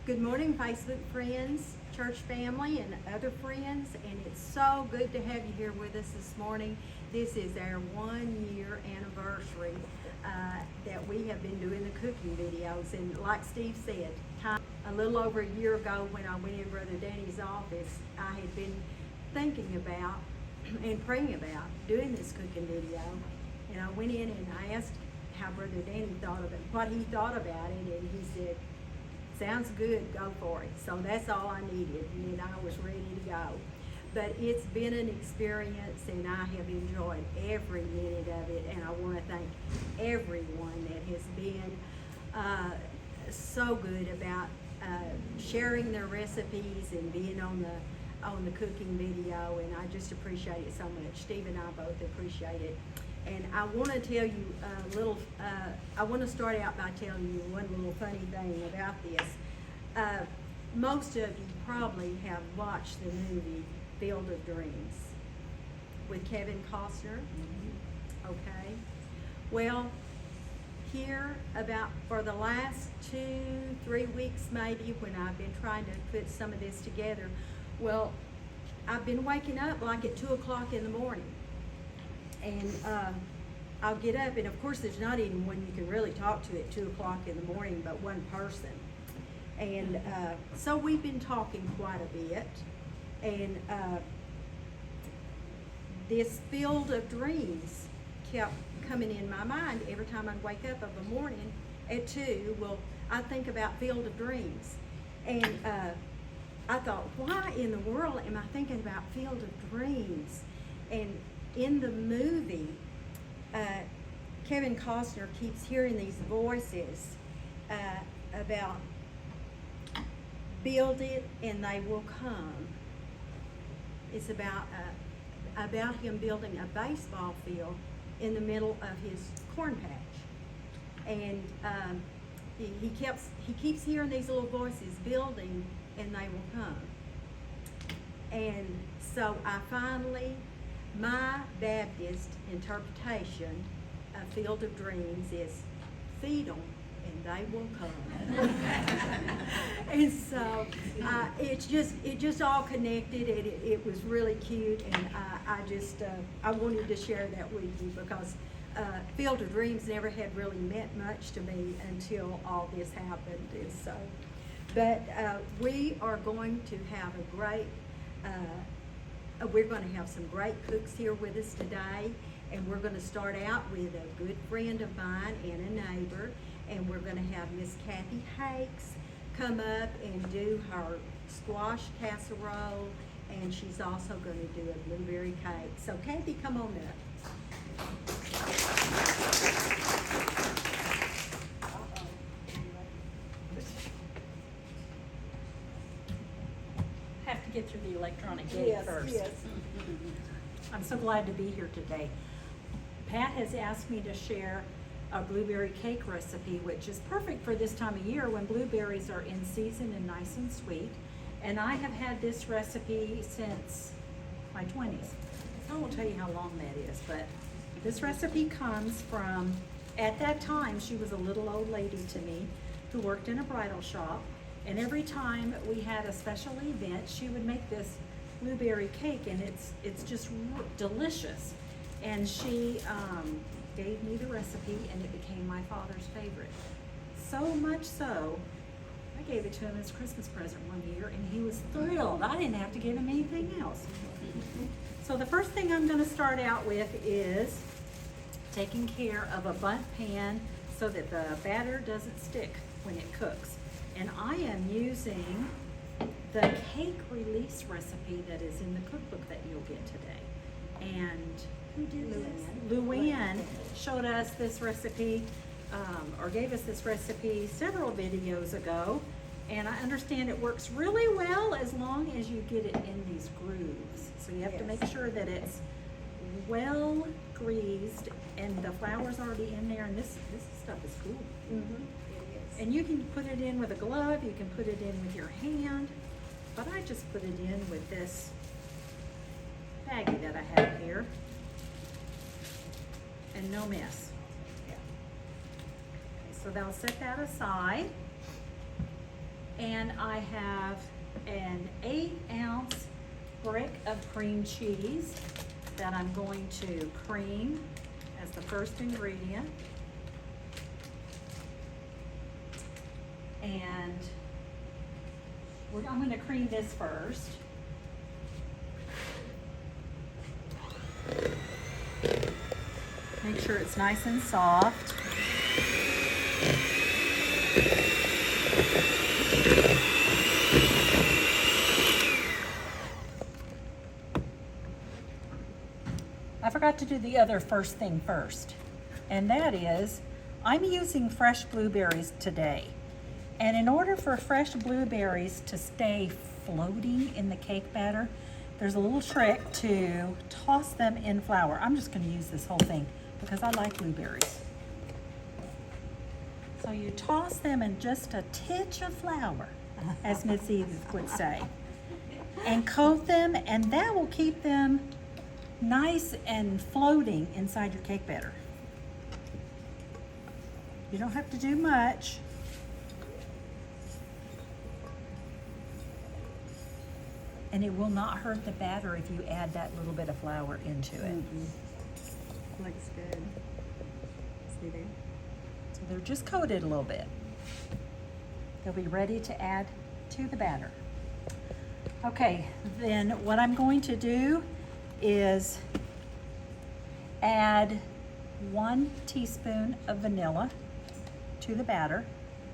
Good morning, Facebook friends, church family, and other friends, and it's so good to have you here with us this morning. This is our 1 year anniversary that we have been doing the cooking videos, and like Steve said, a little over a year ago when I went in Brother Danny's office, I had been thinking about and praying about doing this cooking video, and I went in and I asked how Brother Danny thought of it, what he thought about it, and he said, "Sounds good, go for it." So that's all I needed, and then I was ready to go. But it's been an experience, and I have enjoyed every minute of it, and I want to thank everyone that has been so good about sharing their recipes and being on the cooking video, and I just appreciate it so much. Steve and I both appreciate it. And I want to tell you a little, I want to start out by telling you one little funny thing about this. Most of you probably have watched the movie Field of Dreams with Kevin Costner. Okay. Well, here about for the last 2-3 weeks maybe, when I've been trying to put some of this together, well, I've been waking up like at 2 o'clock in the morning. And I'll get up, and of course there's not anyone you can really talk to at 2 o'clock in the morning but one person. And so we've been talking quite a bit, and this Field of Dreams kept coming in my mind every time I'd wake up of a morning at 2. Well, I think about Field of Dreams, and I thought, why in the world am I thinking about Field of Dreams? And in the movie, Kevin Costner keeps hearing these voices about build it and they will come. It's about him building a baseball field in the middle of his corn patch, and he keeps hearing these little voices, building and they will come. And so my Baptist interpretation of Field of Dreams is feed them and they will come. And so it just all connected, and it was really cute, and I wanted to share that with you because Field of Dreams never had really meant much to me until all this happened. And so, but we are going to have a great we're going to have some great cooks here with us today, and we're going to start out with a good friend of mine and a neighbor, and we're going to have Miss Kathy Hakes come up and do her squash casserole, and she's also going to do a blueberry cake. So Kathy, come on up. Have to get through the electronic gate first. Yes. I'm so glad to be here today. Pat has asked me to share a blueberry cake recipe, which is perfect for this time of year when blueberries are in season and nice and sweet. And I have had this recipe since my 20s. I won't tell you how long that is, but this recipe comes from, at that time, she was a little old lady to me who worked in a bridal shop. And every time we had a special event, she would make this blueberry cake, and it's just delicious. And she gave me the recipe, and it became my father's favorite. So much so, I gave it to him as a Christmas present one year, and he was thrilled. I didn't have to give him anything else. So the first thing I'm going to start out with is taking care of a bundt pan so that the batter doesn't stick when it cooks. And I am using the cake release recipe that is in the cookbook that you'll get today. And who did this? Luann showed us this recipe, or gave us this recipe several videos ago. And I understand it works really well as long as you get it in these grooves. So you have to make sure that it's well greased and the flour's already in there. And this stuff is cool. Mm-hmm. And you can put it in with a glove, you can put it in with your hand, but I just put it in with this baggie that I have here, and no mess. Okay, so they'll set that aside. And I have an 8-ounce brick of cream cheese that I'm going to cream as the first ingredient. And I'm going to cream this first. Make sure it's nice and soft. I forgot to do the other first thing first, and that is I'm using fresh blueberries today. And in order for fresh blueberries to stay floating in the cake batter, there's a little trick to toss them in flour. I'm just going to use this whole thing because I like blueberries. So you toss them in just a titch of flour, as Miss Edith would say, and coat them, and that will keep them nice and floating inside your cake batter. You don't have to do much. And it will not hurt the batter if you add that little bit of flour into it. Looks good. See there? So they're just coated a little bit. They'll be ready to add to the batter. Okay, then what I'm going to do is add 1 teaspoon of vanilla to the batter.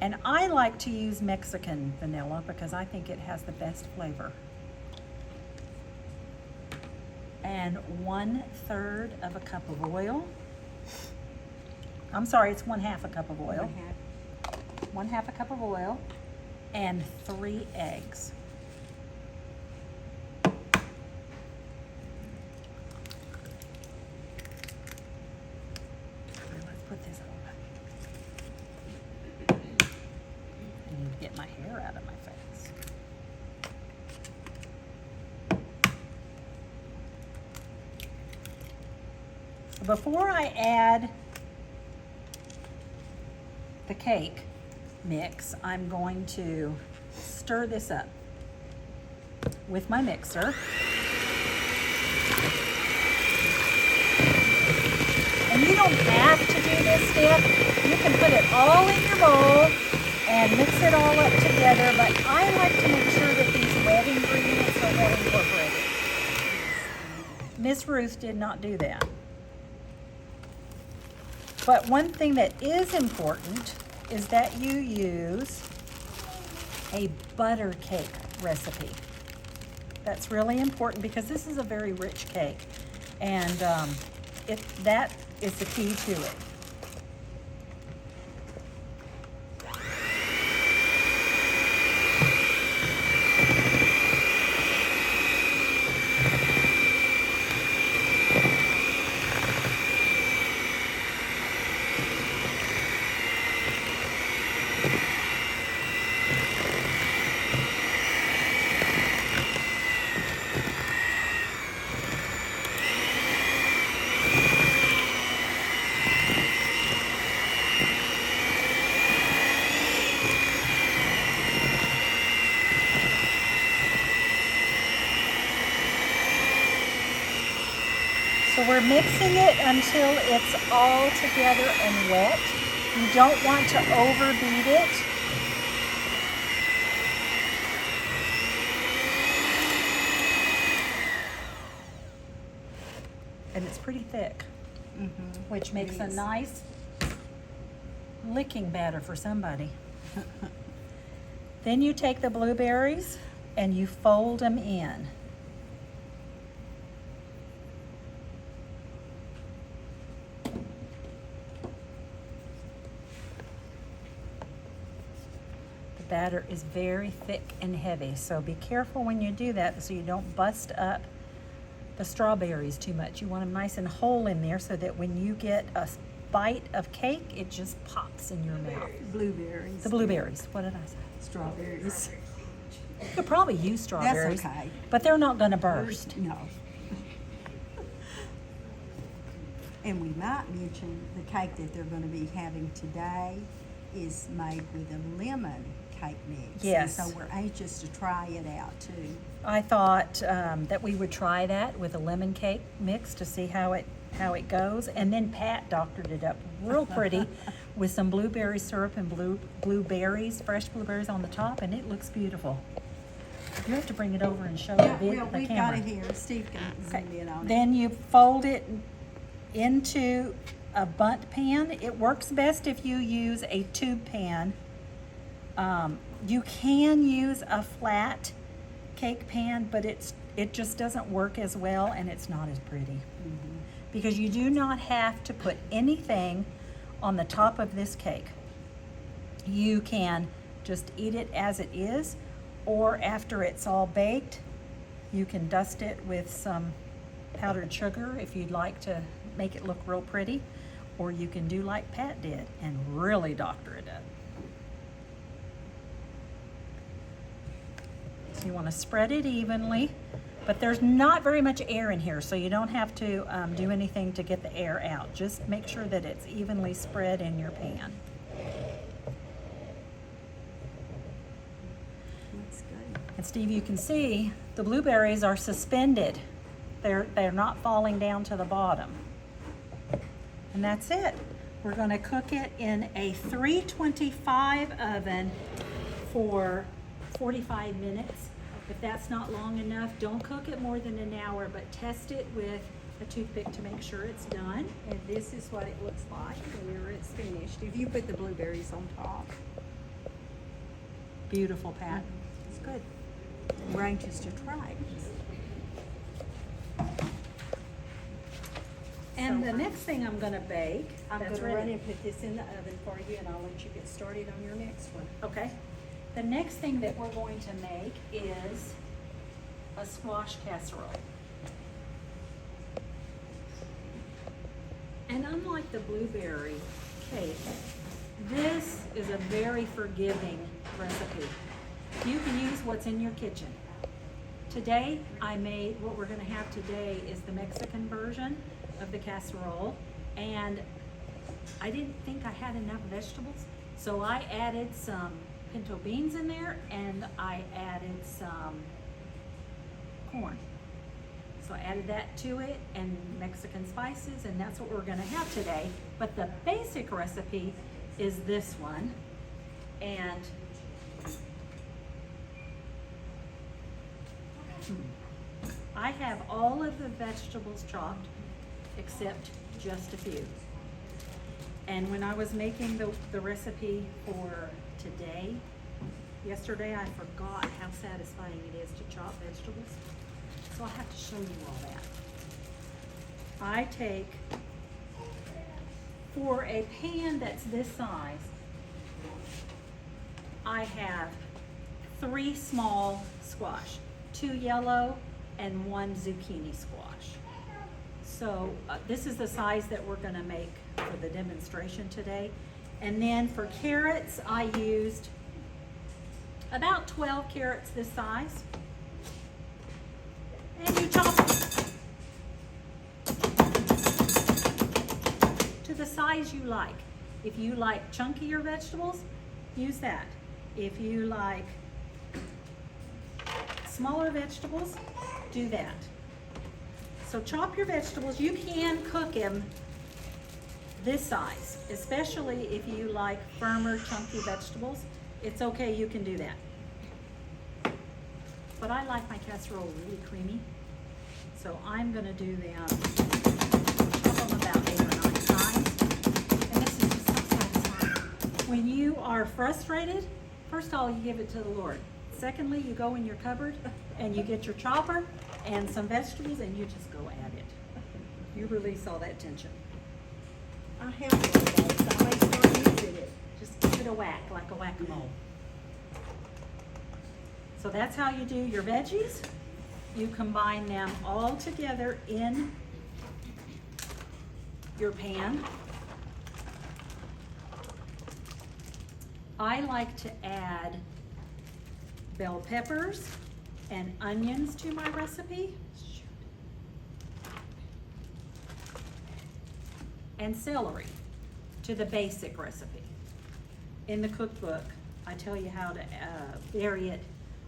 And I like to use Mexican vanilla because I think it has the best flavor. And 1/3 of a cup of oil. I'm sorry, it's 1/2 a cup of oil. 1/2 a cup of oil and 3 eggs. Let's put this on. I need to get my hair out of my face. Before I add the cake mix, I'm going to stir this up with my mixer. And you don't have to do this step. You can put it all in your bowl and mix it all up together, but I like to make sure that these wet ingredients are well incorporated. Miss Ruth did not do that. But one thing that is important is that you use a butter cake recipe. That's really important because this is a very rich cake, and that is the key to it. So we're mixing it until it's all together and wet. You don't want to overbeat it. And it's pretty thick, which makes a nice licking batter for somebody. Then you take the blueberries and you fold them in. Batter is very thick and heavy, so be careful when you do that so you don't bust up the strawberries too much. You want them nice and whole in there so that when you get a bite of cake, it just pops in your mouth. Blueberries. The blueberries. What did I say? Strawberries. You could probably use strawberries, That's okay. but they're not going to burst. No. And we might mention the cake that they're going to be having today is made with a lemon cake mix. Yes. And so we're anxious to try it out too. I thought that we would try that with a lemon cake mix to see how it goes. And then Pat doctored it up real pretty with some blueberry syrup and blueberries, fresh blueberries on the top, and it looks beautiful. You have to bring it over and show Yeah, the well, camera. we've got it here. Steve can zoom in on it. Then you fold it into a bundt pan. It works best if you use a tube pan. You can use a flat cake pan, but it just doesn't work as well, and it's not as pretty. Because you do not have to put anything on the top of this cake. You can just eat it as it is, or after it's all baked, you can dust it with some powdered sugar if you'd like to make it look real pretty, or you can do like Pat did and really doctor it up. So you want to spread it evenly, but there's not very much air in here, so you don't have to do anything to get the air out. Just make sure that it's evenly spread in your pan. That's good. And Steve, you can see the blueberries are suspended. They're not falling down to the bottom. And that's it. We're going to cook it in a 325 oven for 45 minutes. If that's not long enough, don't cook it more than an hour, but test it with a toothpick to make sure it's done. And this is what it looks like whenever it's finished. If you put the blueberries on top. Beautiful, Pat. It's good. We're anxious to try it. And the next thing I'm going to bake, I'm that's going to run ready. and put this in the oven for you, and I'll let you get started on your next one. Okay. The next thing that we're going to make is a squash casserole. And unlike the blueberry cake, this is a very forgiving recipe. You can use what's in your kitchen. Today, what we're going to have today is the Mexican version of the casserole, and I didn't think I had enough vegetables, so I added some pinto beans in there, and I added some corn. So I added that to it, and Mexican spices, and that's what we're gonna have today. But the basic recipe is this one, and I have all of the vegetables chopped, except just a few. And when I was making the recipe for today, yesterday, I forgot how satisfying it is to chop vegetables. So I have to show you all that. I take, for a pan that's this size, I have 3 small squash, 2 yellow and 1 zucchini squash. So this is the size that we're gonna make for the demonstration today. And then for carrots, I used about 12 carrots this size. And you chop them to the size you like. If you like chunkier vegetables, use that. If you like smaller vegetables, do that. So chop your vegetables. You can cook them this size, especially if you like firmer, chunky vegetables. It's okay, you can do that. But I like my casserole really creamy, so I'm gonna do them, chop them about 8 or 9 times. And this is just so satisfying. When you are frustrated, first of all, you give it to the Lord. Secondly, you go in your cupboard and you get your chopper and some vegetables and you just go at it. You release all that tension. I have one of those. I may start using it. Just give it a whack, like a whack-a-mole. So that's how you do your veggies. You combine them all together in your pan. I like to add bell peppers and onions to my recipe. And celery to the basic recipe. in the cookbook, I tell you how to vary it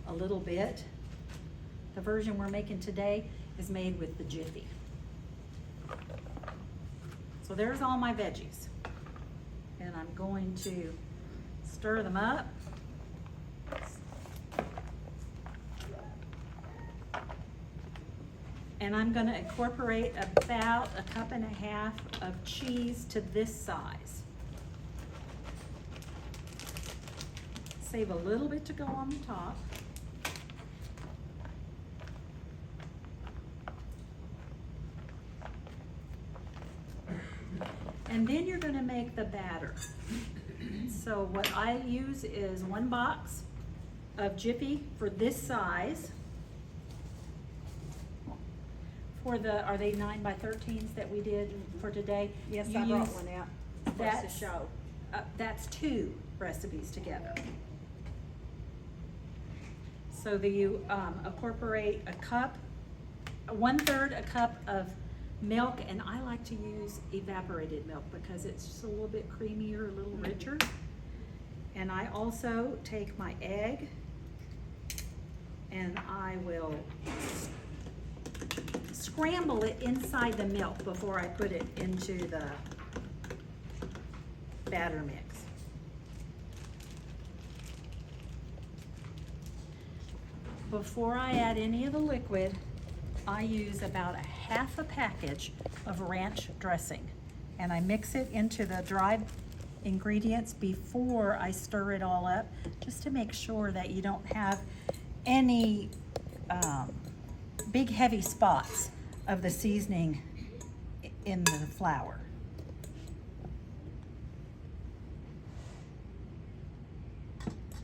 a little bit. The version we're making today is made with the Jiffy. So there's all my veggies. And I'm going to stir them up. And I'm going to incorporate about 1.5 cups of cheese to this size. Save a little bit to go on the top. And then you're going to make the batter. So what I use is 1 box of Jiffy for this size. For the, are they 9x13s that we did for today? Yes, You I brought use- one out for us to show. That's 2 recipes together. So that you incorporate a cup, 1/3 a cup of milk, and I like to use evaporated milk because it's just a little bit creamier, a little richer. And I also take my egg and I will scramble it inside the milk before I put it into the batter mix. Before I add any of the liquid, I use about 1/2 package of ranch dressing, and I mix it into the dried ingredients before I stir it all up, just to make sure that you don't have any big heavy spots of the seasoning in the flour.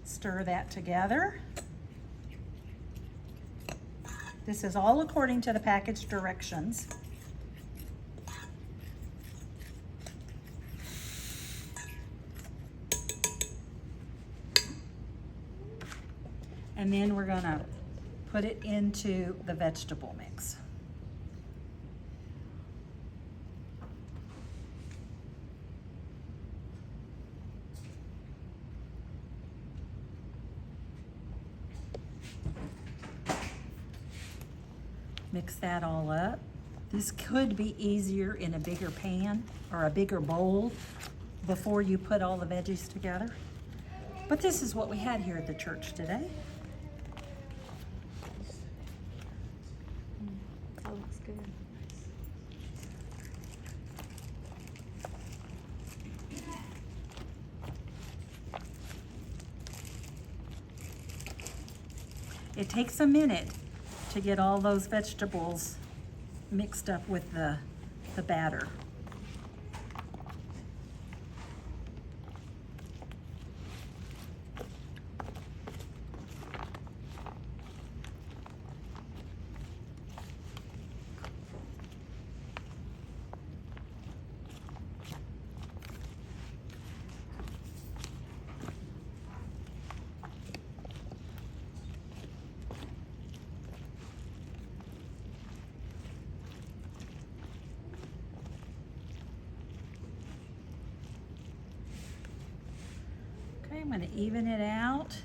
Stir that together. This is all according to the package directions. And then we're gonna put it into the vegetable mix. Mix that all up. This could be easier in a bigger pan or a bigger bowl before you put all the veggies together. But this is what we had here at the church today. That looks good. It takes a minute to get all those vegetables mixed up with the batter. Okay, I'm going to even it out.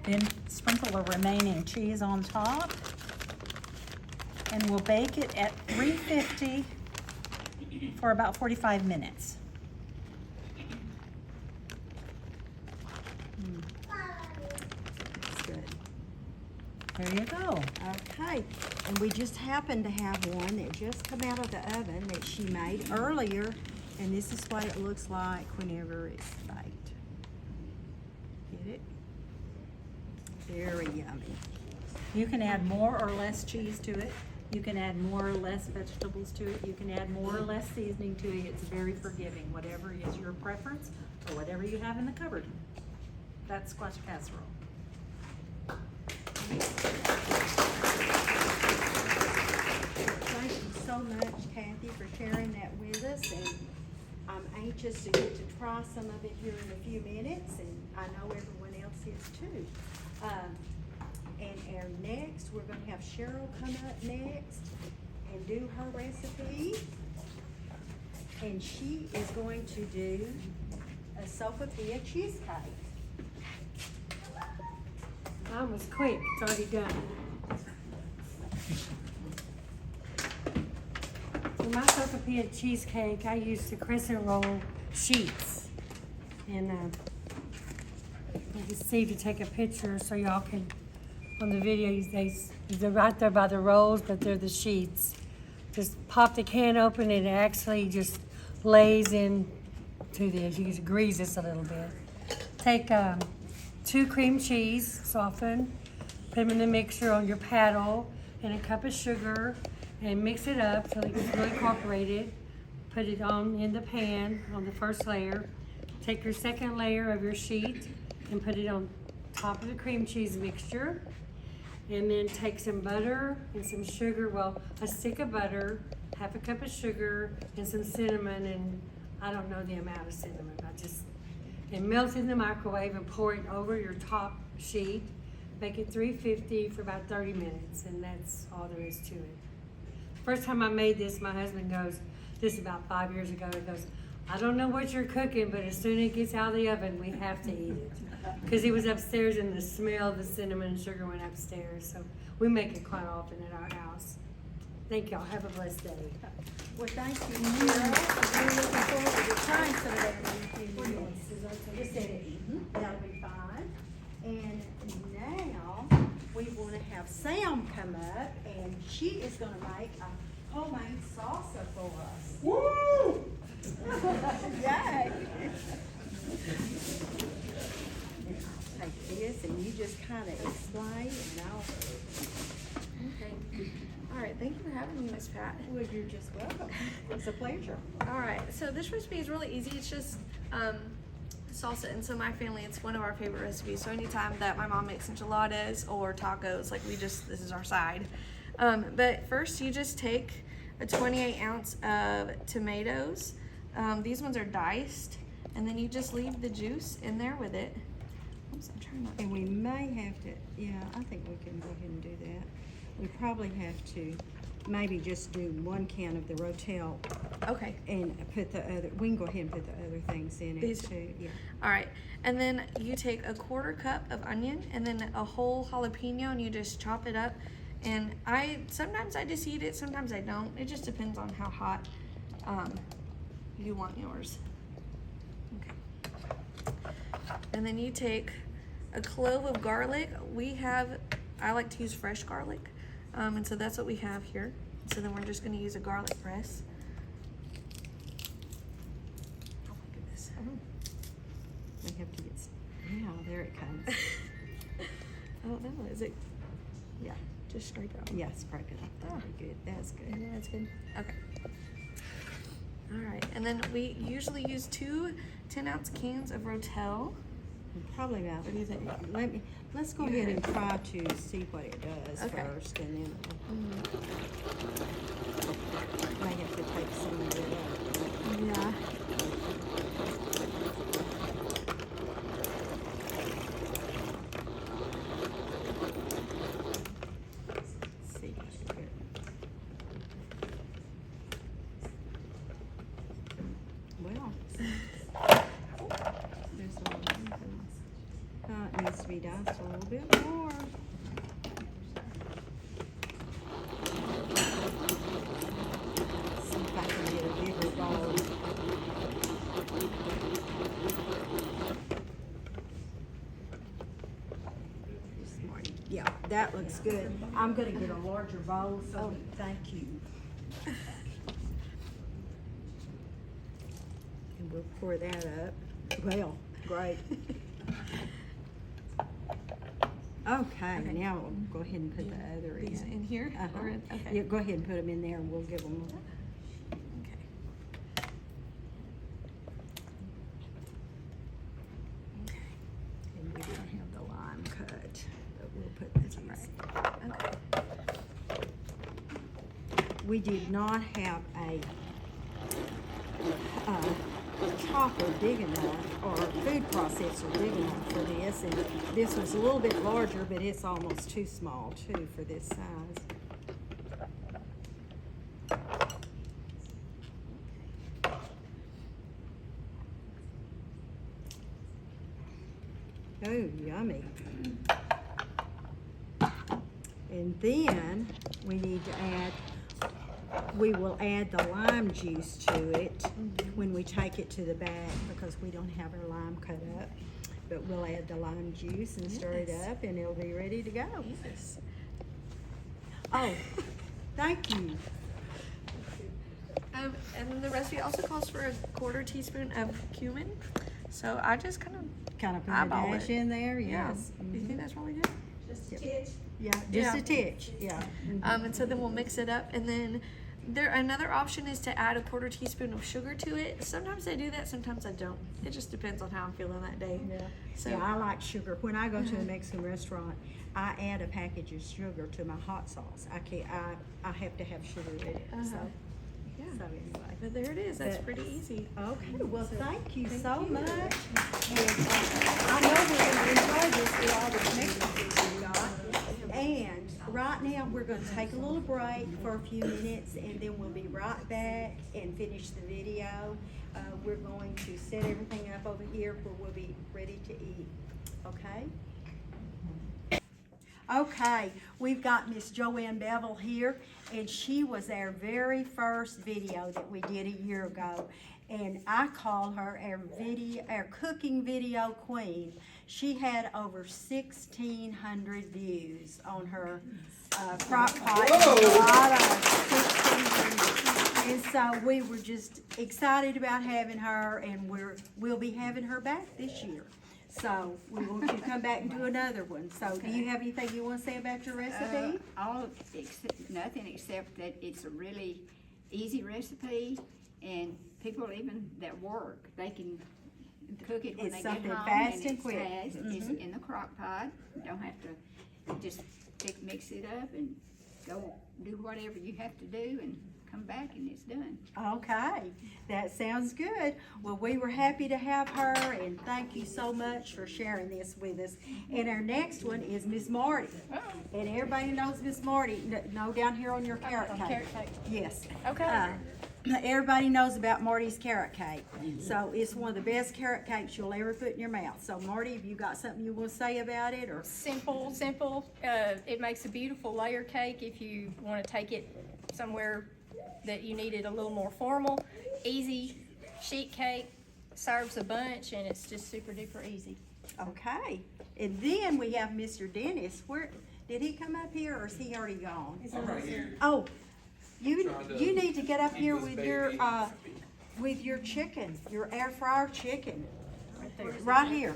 Then sprinkle the remaining cheese on top. And we'll bake it at 350 for about 45 minutes. That's good. There you go. Okay, and we just happen to have one that just come out of the oven that she made earlier, and this is what it looks like whenever it's baked. Get it? Very yummy. You can add more or less cheese to it. You can add more or less vegetables to it. You can add more or less seasoning to it. It's very forgiving, whatever is your preference or whatever you have in the cupboard. That's squash casserole. Thank you so much, Kathy, for sharing that with us, and I'm anxious to get to try some of it here in a few minutes, and I know everyone else is too. And our next, we're gonna have Cheryl come up next and do her recipe. and she is going to do a Sophia cheesecake. Mine was quick, it's already done. For my Sophia cheesecake, I used the crescent roll sheets. And I just see to take a picture so y'all can, on the video, they're right there by the rolls, but they're the sheets. Just pop the can open and it actually just lays into this. You can grease this a little bit. Take 2 cream cheese, soften, put them in the mixer on your paddle, and a cup of sugar, and mix it up so it gets really incorporated. Put it on in the pan on the first layer. Take your second layer of your sheet and put it on top of the cream cheese mixture. And then take some butter and some sugar, well, a stick of butter, half a cup of sugar, and some cinnamon, and I don't know the amount of cinnamon, and melt in the microwave and pour it over your top sheet. Make it 350 for about 30 minutes, and that's all there is to it. First time I made this, my husband goes, this is about 5 years ago, he goes, I don't know what you're cooking, but as soon as it gets out of the oven, we have to eat it. Because he was upstairs and the smell of the cinnamon and sugar went upstairs, so we make it quite often at our house. Thank y'all, have a blessed day. Well, thank you, Cheryl. We're looking forward to trying some of that in a few minutes. Just said it. That'll be fine. And now, we want to have Sam come up, and she is going to make a homemade salsa for us. Woo! Yay! Take this, and you just kind of explain, and I'll. Okay. All right, thank you for having me, Miss Pat. Well, you're just welcome. It's a pleasure. All right, so this recipe is really easy. It's just salsa, and so my family, it's one of our favorite recipes. So anytime that my mom makes enchiladas or tacos, like this is our side. But first, you just take a 28-ounce of tomatoes. These ones are diced, and then you just leave the juice in there with it. Oops, I'm trying not to. And we may have to, yeah, I think we can go ahead and do that. We probably have to maybe just do 1 can of the Rotel Okay. and put the other, we can go ahead and put the other things in it These- too, yeah. All right, and then you take a 1/4 cup of onion and then a whole jalapeno, and you just chop it up. And sometimes I just eat it, sometimes I don't. It just depends on how hot you want yours. Okay. And then you take a clove of garlic. I like to use fresh garlic, and so that's what we have here. So then we're just going to use a garlic press. Oh my goodness. We have to get, there it comes. I don't know. Is it? Yeah, Just scrape it off. yeah, scrape it up, that'll be good, that's good. Yeah, that's good. Okay. All right, and then we usually use 2 10-ounce cans of Rotel. Probably about, What do you think? let's go ahead and try to see what it does Okay. first, and then may have to take some of it out. Yeah. Let's see what's good. Well, there's a lot of things. It needs to be diced a little bit more. See if I can get a bigger bowl. Yeah, that looks good. I'm gonna get a larger bowl, so thank you. And we'll pour that up. Well, great. Okay, now we'll go ahead and put the other These in. in here? Uh-huh. Or okay. Yeah, go ahead and put them in there and we'll give them. Okay. And we didn't have the lime cut, but we'll put this right. Okay. We did not have a chopper big enough or a food processor big enough for this, and this was a little bit larger, but it's almost too small too for this size. Oh, yummy. And then we need to we will add the lime juice to it when we take it to the back because we don't have our lime cut up. But we'll add the lime juice and stir it up and it'll be ready to go. Yes. Oh, thank you. And then the recipe also calls for a 1/4 teaspoon of cumin. So I just kind of Kind of put a eyeball dash it. in there, yes. Do you think that's really good? Just a titch. Yeah, just Yeah. a titch, yeah. And so then we'll mix it up, and then another option is to add a 1/4 teaspoon of sugar to it. Sometimes I do that, sometimes I don't. It just depends on how I'm feeling that day. Yeah. So Yeah, I like sugar. When I go to a Mexican restaurant, I add a package of sugar to my hot sauce. I have to have sugar in it, so yeah. anyway. But there it is. That's But- pretty easy. Okay, well, thank you so you. much. And, I know we're gonna enjoy this with all the Mexicans we got. And right now, we're gonna take a little break for a few minutes and then we'll be right back and finish the video. We're going to set everything up over here where we'll be ready to eat, okay? Okay, we've got Miss Joanne Bevel here, and she was our very first video that we did a year ago. And I call her our cooking video queen. She had over 1,600 views on her crock pot. And a lot of 1,600. And so we were just excited about having her, and we'll be having her back this year. So we want you to come back and do another one. So do you have anything you want to say about your recipe? Nothing except that it's a really easy recipe, and people even that work, they can cook it when It's they get something home. fast And and it's quick. fast. It's in the crock pot. You don't have to just mix it up and go do whatever you have to do and come back and it's done. Okay, that sounds good. Well, we were happy to have her, and thank you so much for sharing this with us. And our next one is Miss Marty. And everybody knows Miss Marty, no, down here on your carrot cake. Carrot cake. Yes. Okay. Everybody knows about Marty's carrot cake. So it's one of the best carrot cakes you'll ever put in your mouth. So Marty, have you got something you want to say about it, or? Simple. It makes a beautiful layer cake if you want to take it somewhere that you need it a little more formal. Easy sheet cake, serves a bunch, and it's just super duper easy. Okay, and then we have Mr. Dennis. Where, did he come up here or is he already gone? I'm right here. Oh, you Trying to need to get up keep here this with your chicken, your air fryer chicken, Right there. right here.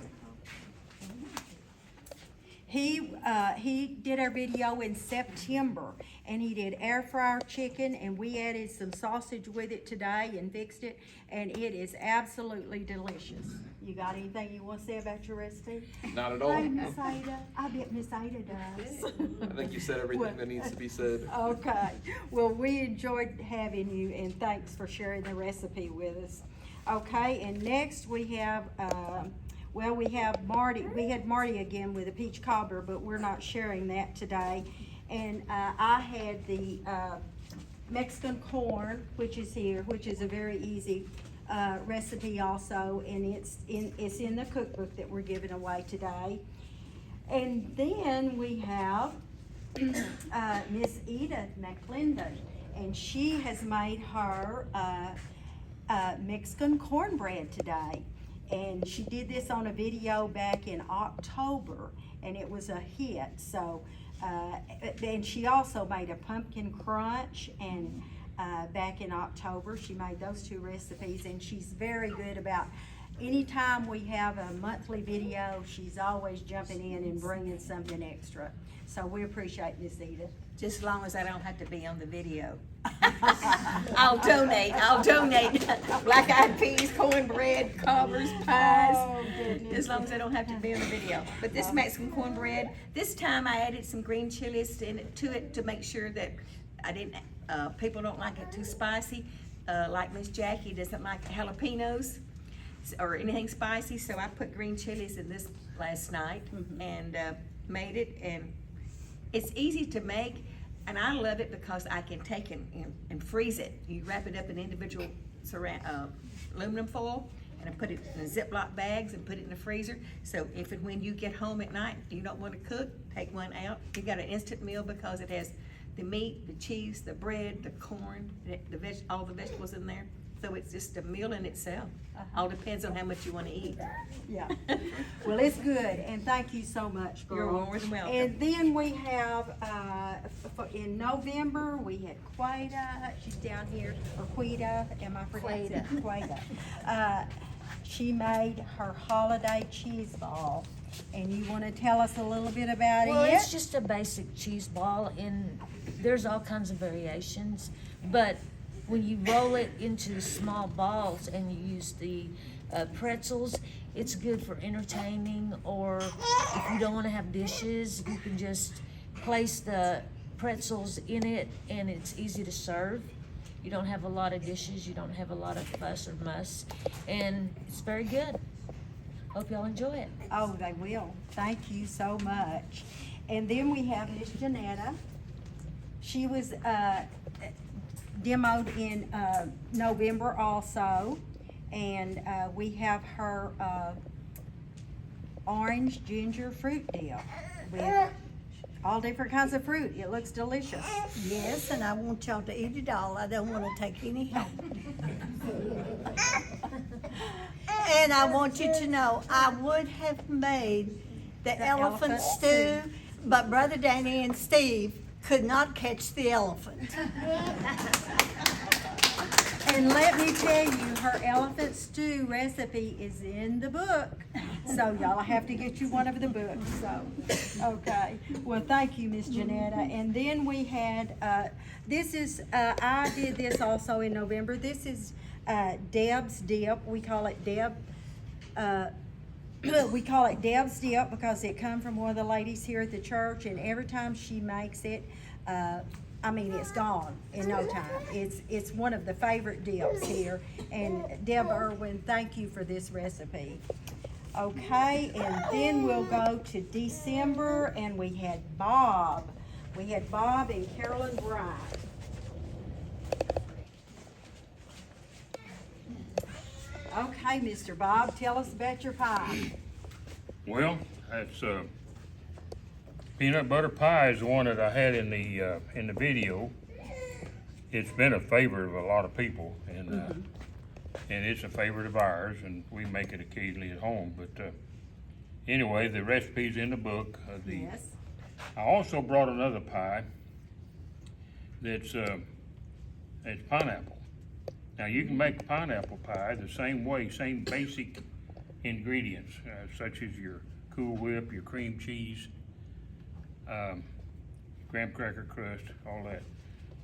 He did our video in September, and he did air fryer chicken, and we added some sausage with it today and fixed it, and it is absolutely delicious. You got anything you want to say about your recipe? Not at all. Hey, Miss Ada, I bet Miss Ada does. I think you said everything that needs to be said. Okay, well, we enjoyed having you, and thanks for sharing the recipe with us. Okay, and next we have, we have Marty. We had Marty again with a peach cobbler, but we're not sharing that today. And I had the Mexican corn, which is here, which is a very easy recipe also, and it's in the cookbook that we're giving away today. And then we have Miss Edith McClendon, and she has made her Mexican cornbread today. And she did this on a video back in October, and it was a hit. So, and she also made a pumpkin crunch, and back in October, she made those two recipes, and she's very good about anytime we have a monthly video, she's always jumping in and bringing something extra. So we appreciate Miss Edith. Just as long as I don't have to be on the video. I'll donate black-eyed peas, cornbread, cobbler's pies. Oh, goodness. As long as I don't have to be on the video. But this Mexican cornbread, this time I added some green chilies to it to make sure that I didn't, people don't like it too spicy. Like Miss Jackie doesn't like jalapenos or anything spicy, so I put green chilies in this last night and made it, and it's easy to make, and I love it because I can take and freeze it. You wrap it up in individual aluminum foil, and I put it in Ziploc bags and put it in the freezer. So if and when you get home at night, you don't wanna cook, take one out. You got an instant meal because it has the meat, the cheese, the bread, the corn, all the vegetables in there. So it's just a meal in itself. All depends on how much you wanna eat. Yeah. Well, it's good, and thank you so much, girl. You're more than welcome. And then we have, in November, we had Quada, she's down here, or Quida, am I pronouncing it? Quada. She made her holiday cheese ball, and you wanna tell us a little bit about Well, it? it's just a basic cheese ball, and there's all kinds of variations. But when you roll it into small balls and you use the pretzels, it's good for entertaining. Or if you don't want to have dishes, you can just place the pretzels in it, and it's easy to serve. You don't have a lot of dishes. You don't have a lot of fuss or muss, and it's very good. Hope y'all enjoy it. Oh, they will. Thank you so much. And then we have Miss Janetta. She was demoed in November also. And we have her orange ginger fruit dip with all different kinds of fruit. It looks delicious. Yes, and I want y'all to eat it all. I don't want to take any home. And I want you to know, I would have made the elephant elephant stew, but Brother Danny and Steve could not catch the elephant. And let me tell you, her elephant stew recipe is in the book. So y'all have to get you one of the books, so, okay. Well, thank you, Miss Janetta. And then we had, this is, I did this also in November. This is Deb's Dip. We call it we call it Deb's Dip because it come from one of the ladies here at the church, and every time she makes it, I mean, it's gone in no time. It's one of the favorite dips here. And Deb Irwin, thank you for this recipe. Okay, and then we'll go to December, and we had Bob. We had Bob and Carolyn Bryant. Okay, Mr. Bob, tell us about your pie. Well, that's peanut butter pie is the one that I had in the video. It's been a favorite of a lot of people, and it's a favorite of ours, and we make it occasionally at home. But anyway, the recipe's in the book. Yes. I also brought another pie that's it's pineapple. Now you can make pineapple pie the same way, same basic ingredients, such as your Cool Whip, your cream cheese, graham cracker crust, all that.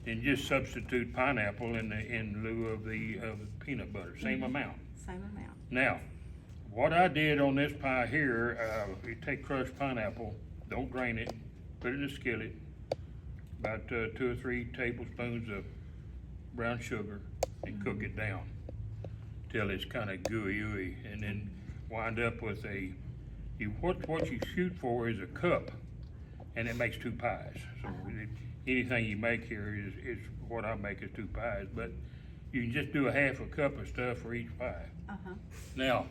Then just substitute pineapple in lieu of the peanut butter, same amount. Same amount. Now, what I did on this pie here, you take crushed pineapple, don't drain it, put it in a skillet, about 2 or 3 tablespoons of brown sugar, and cook it down till it's kind of gooey, and then wind up with what you shoot for is a cup, and it makes 2 pies. So anything you make here is what I make is 2 pies, but you can just do a half a cup of stuff for each pie. Now,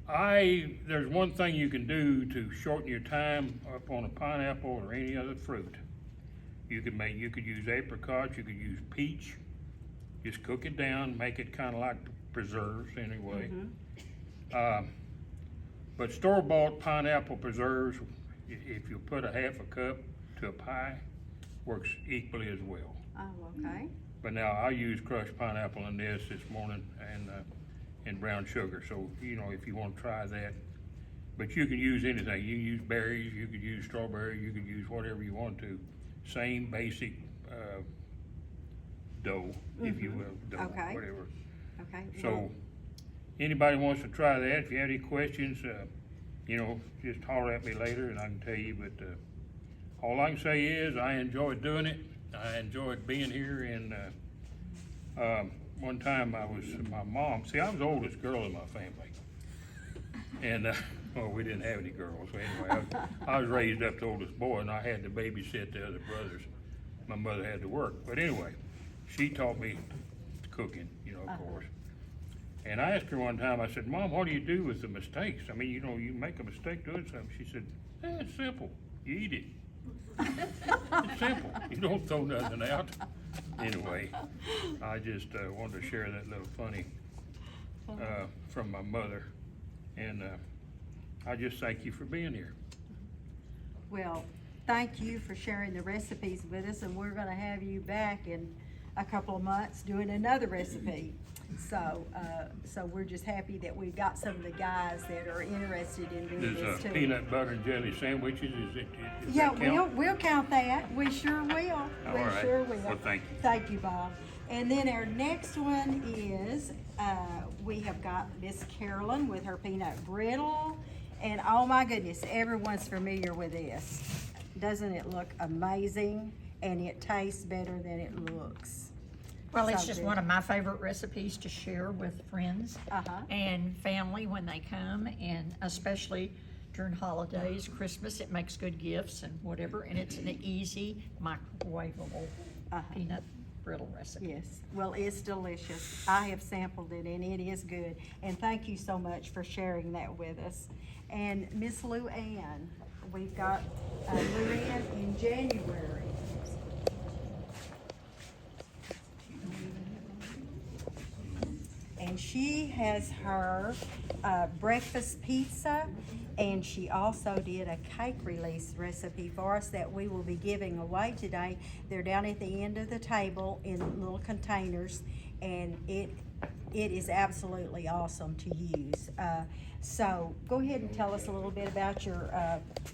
there's one thing you can do to shorten your time up on a pineapple or any other fruit. You could use apricot, you could use peach. Just cook it down, make it kind of like preserves anyway. But store-bought pineapple preserves, if you put a half a cup to a pie, works equally as well. Oh, okay. But now I use crushed pineapple in this morning and brown sugar. So, if you want to try that, but you can use anything. You can use berries, you could use strawberry, you could use whatever you want to. Same basic dough, if you will, dough, Okay. whatever. Okay. So, anybody wants to try that, if you have any questions, just holler at me later and I can tell you, but all I can say is I enjoyed doing it. I enjoyed being here, and one time my mom, I was the oldest girl in my family. And, we didn't have any girls, so anyway, I was raised up the oldest boy, and I had to babysit the other brothers. My mother had to work, but anyway, she taught me cooking, of course. And I asked her one time, I said, Mom, what do you do with the mistakes? I mean, you know, you make a mistake doing something. She said, it's simple. You eat it. It's simple. You don't throw nothing out. Anyway, I just wanted to share that little funny from my mother. And I just thank you for being here. Well, thank you for sharing the recipes with us, and we're gonna have you back in a couple of months doing another recipe. So, so we're just happy that we've got some of the guys that are interested in doing this There's too. peanut butter and jelly sandwiches, does Yeah, that count? we'll count that. We sure will. All We right. sure will. Well, thank you. Thank you, Bob. And then our next one is, we have got Miss Carolyn with her peanut brittle. And oh my goodness, everyone's familiar with this. Doesn't it look amazing? And it tastes better than it looks. Well, it's So just good. one of my favorite recipes to share with friends Uh-huh. and family when they come, and especially during holidays, Christmas, it makes good gifts and whatever, and it's an easy microwavable peanut brittle recipe. Yes, well, it's delicious. I have sampled it and it is good. And thank you so much for sharing that with us. And Miss Lou Ann, we've got Lou Ann in January. And she has her breakfast pizza, and she also did a cake release recipe for us that we will be giving away today. They're down at the end of the table in little containers, and it is absolutely awesome to use. So go ahead and tell us a little bit about your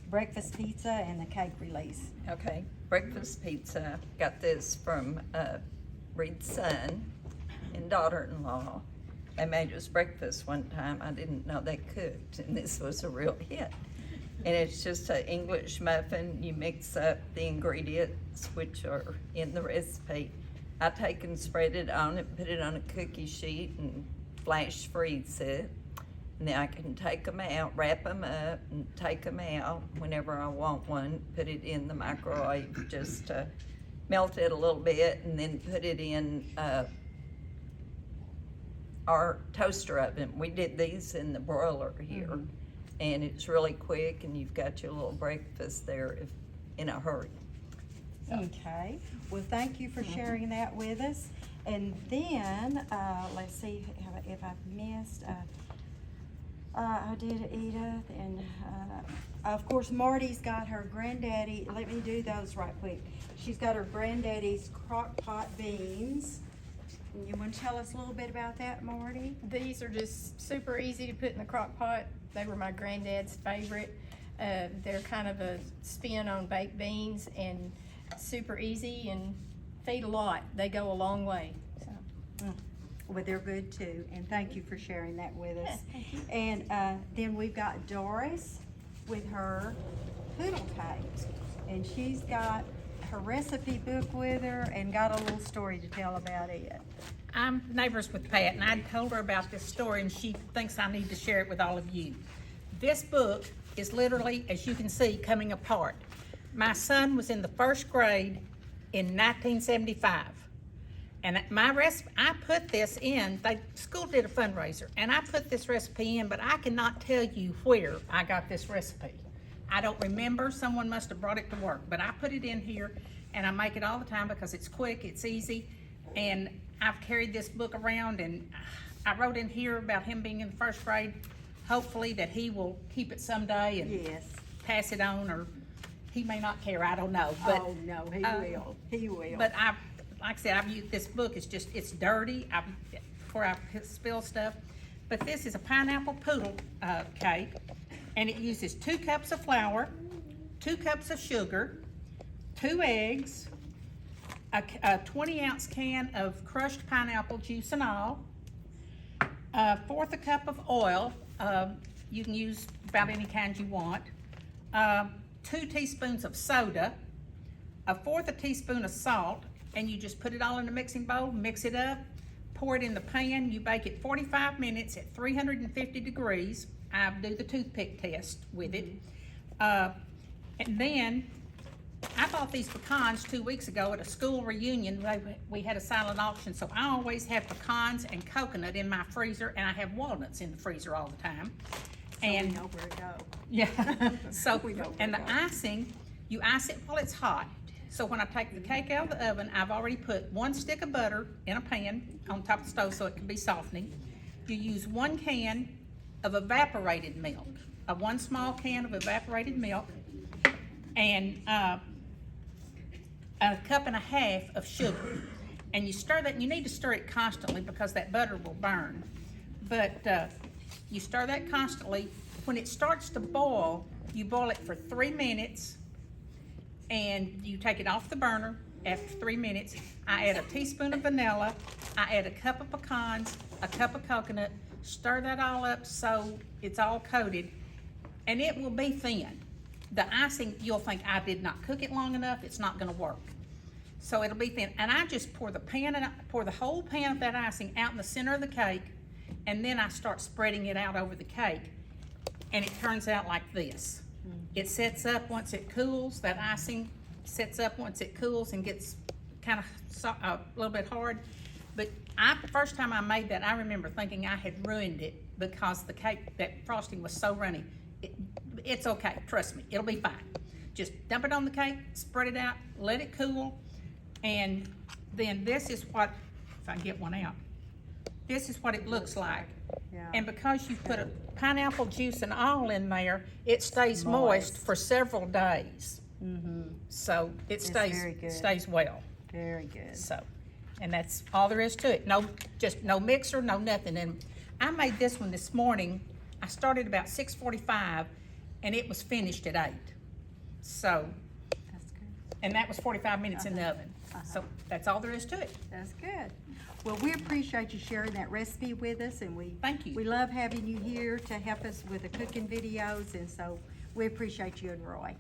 breakfast pizza and the cake release. Okay, breakfast pizza, got this from Reed's son and daughter-in-law. They made us breakfast one time. I didn't know they cooked, and this was a real hit. And it's just an English muffin. You mix up the ingredients, which are in the recipe. I take and spread it on it, put it on a cookie sheet, and flash freeze it. And then I can take them out, wrap them up, and take them out whenever I want one. Put it in the microwave, just melt it a little bit, and then put it in our toaster oven. We did these in the broiler here, and it's really quick, and you've got your little breakfast there if in a hurry. Okay, well, thank you for sharing that with us. And then, let's see if I've missed, I did Edith, and, of course, Marty's got her granddaddy, let me do those right quick. She's got her granddaddy's crock pot beans. You want to tell us a little bit about that, Marty? These are just super easy to put in the crock pot. They were my granddad's favorite. They're kind of a spin on baked beans and super easy and feed a lot. They go a long way. So. Well, they're good too, and thank you for sharing that with us. And then we've got Doris with her poodle cake, and she's got her recipe book with her and got a little story to tell about it. I'm neighbors with Pat, and I told her about this story, and she thinks I need to share it with all of you. This book is literally, as you can see, coming apart. My son was in the first grade in 1975. And I put this in, school did a fundraiser, and I put this recipe in, but I cannot tell you where I got this recipe. I don't remember, someone must have brought it to work, but I put it in here, and I make it all the time because it's quick, it's easy, and I've carried this book around, and I wrote in here about him being in the first grade, hopefully that he will keep it someday and Yes. pass it on, or he may not care, I don't know, but. Oh, no, he will. But like I said, I've used this book, it's dirty, before I spill stuff. But this is a pineapple poodle cake, and it uses 2 cups of flour, 2 cups of sugar, 2 eggs, a 20-ounce can of crushed pineapple juice and all, 1/4 cup of oil, you can use about any kind you want, 2 teaspoons of soda, 1/4 teaspoon of salt, and you just put it all in a mixing bowl, mix it up, pour it in the pan. You bake it 45 minutes at 350 degrees. I do the toothpick test with it. And then I bought these pecans 2 weeks ago at a school reunion. We had a silent auction, so I always have pecans and coconut in my freezer, and I have walnuts in the freezer all the time. And We know where to go. yeah, so, We know where and the to go. icing, you ice it while it's hot. So when I take the cake out of the oven, I've already put 1 stick of butter in a pan on top of the stove so it can be softening. You use 1 can of evaporated milk, 1 small can of evaporated milk, and a 1.5 cups of sugar. And you stir that, and you need to stir it constantly because that butter will burn. But you stir that constantly. When it starts to boil, you boil it for 3 minutes, and you take it off the burner after 3 minutes. I add a teaspoon of vanilla, I add a cup of pecans, a cup of coconut, stir that all up so it's all coated, and it will be thin. The icing, you'll think I did not cook it long enough, it's not gonna work. So it'll be thin, and I just pour the whole pan of that icing out in the center of the cake, and then I start spreading it out over the cake, and it turns out like this. It sets up once it cools, that icing sets up once it cools and gets kind of a little bit hard. But first time I made that, I remember thinking I had ruined it because the cake, that frosting was so runny. It's okay, trust me, it'll be fine. Just dump it on the cake, spread it out, let it cool, and then this is what, if I can get one out, this is what it looks like. Yeah. And because you put a pineapple juice and all in there, it stays moist for several days. So it very good. stays well. Very good. So, and that's all there is to it. Just no mixer, no nothing. And I made this one this morning. I started about 6:45, and it was finished at 8. So, That's good. and that was 45 minutes in the oven. So that's all there is to it. That's good. Well, we appreciate you sharing that recipe with us, and Thank you. we love having you here to help us with the cooking videos, and so we appreciate you and Roy.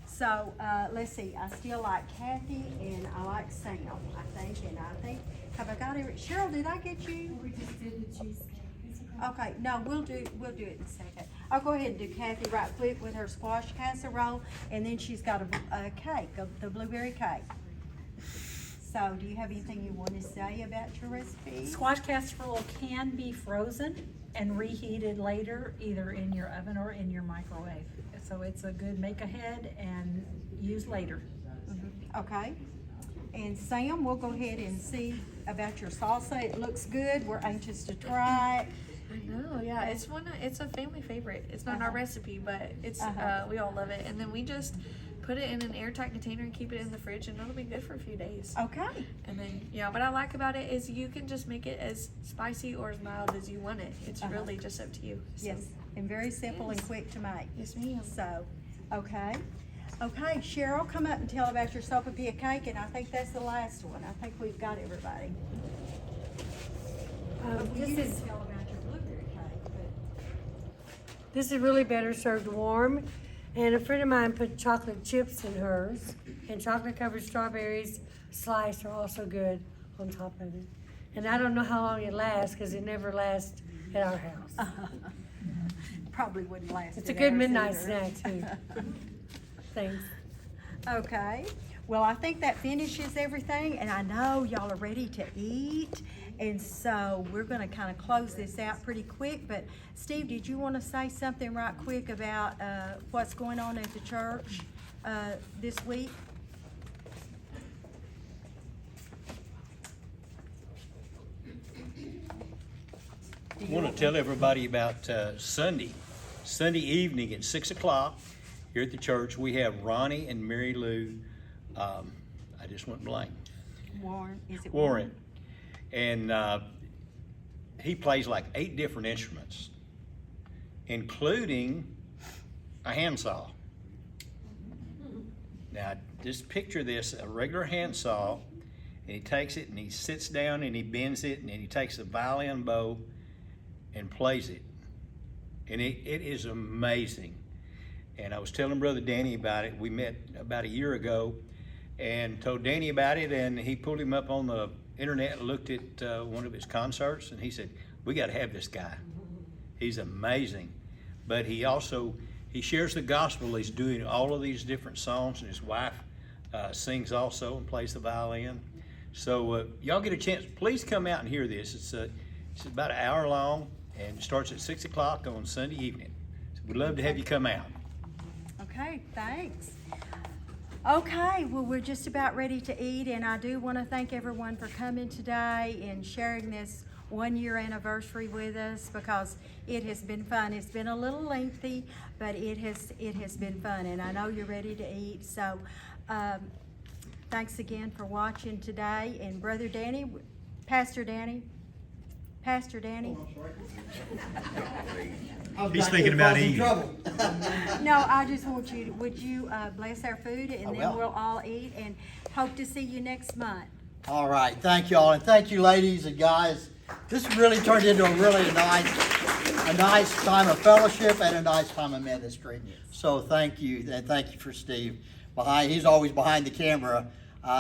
So, let's see, I still like Kathy and I like Sam, I think, have I got it? Cheryl, did I get you? We just did the cheesecake. Okay, no, we'll do it in a second. I'll go ahead and do Kathy right quick with her squash casserole, and then she's got a cake, the blueberry cake. So, do you have anything you want to say about your recipe? Squash casserole can be frozen and reheated later, either in your oven or in your microwave. So it's a good make ahead and use later. Okay. And Sam, we'll go ahead and see about your salsa. It looks good. We're anxious to try it. I know, yeah. It's a family favorite. It's not our recipe, but it's we all love it. And then we just put it in an airtight container and keep it in the fridge, and it'll be good for a few days. Okay. And then, yeah, what I like about it is you can just make it as spicy or as mild as you want it. It's really just up to you. So, Yes, and very simple and Yes. quick to make. Yes, ma'am. So, okay. Okay, Cheryl, come up and tell about your sopapilla cake, and I think that's the last one. I think we've got everybody. Well, you This didn't is tell about your blueberry cake, but. This is really better served warm. And a friend of mine put chocolate chips in hers, and chocolate covered strawberries sliced are also good on top of it. And I don't know how long it lasts, because it never lasts at our house. Probably wouldn't last. It's a at good ours midnight either. snack too. Thanks. Okay, well, I think that finishes everything, and I know y'all are ready to eat, and so we're gonna kind of close this out pretty quick, but Steve, did you want to say something right quick about what's going on at the church this week? I want to tell everybody about Sunday evening at 6 o'clock here at the church. We have Ronnie and Mary Lou, I just went blank. Warren, is it Warren. And he plays like 8 different instruments, including a handsaw. Now, just picture this, a regular handsaw, and he takes it and he sits down and he bends it, and then he takes a violin bow and plays it. And it is amazing. And I was telling Brother Danny about it. We met about a year ago and told Danny about it, and he pulled him up on the internet and looked at one of his concerts, and he said, we got to have this guy. He's amazing. But he shares the gospel. He's doing all of these different songs, and his wife sings also and plays the violin. So y'all get a chance, please come out and hear this. It's about an hour long and starts at 6 o'clock on Sunday evening. So we'd love to have you come out. Okay, thanks. Okay, well, we're just about ready to eat, and I do want to thank everyone for coming today and sharing this 1-year anniversary with us, because it has been fun. It's been a little lengthy, but it has been fun, and I know you're ready to eat. So thanks again for watching today. And Brother Danny, Pastor Danny. He's thinking about eating. No, I just want you, would you bless our food, and I then will. we'll all eat, and hope to see you next month. All right, thank you all, and thank you ladies and guys. This really turned into a nice time of fellowship and a nice time of ministry. So thank you, and thank you for Steve. He's always behind the camera,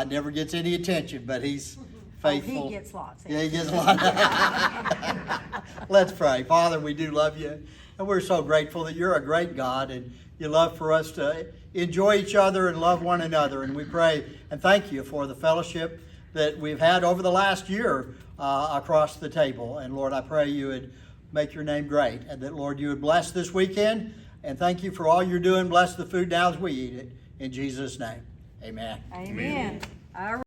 never gets any attention, but he's faithful. Oh, he gets lots. Yeah, he gets a lot. Let's pray. Father, we do love you, and we're so grateful that you're a great God, and you love for us to enjoy each other and love one another. And we pray and thank you for the fellowship that we've had over the last year across the table. And Lord, I pray you would make your name great, and that, Lord, you would bless this weekend. And thank you for all you're doing. Bless the food now as we eat it. In Jesus' name, amen. Amen. All right.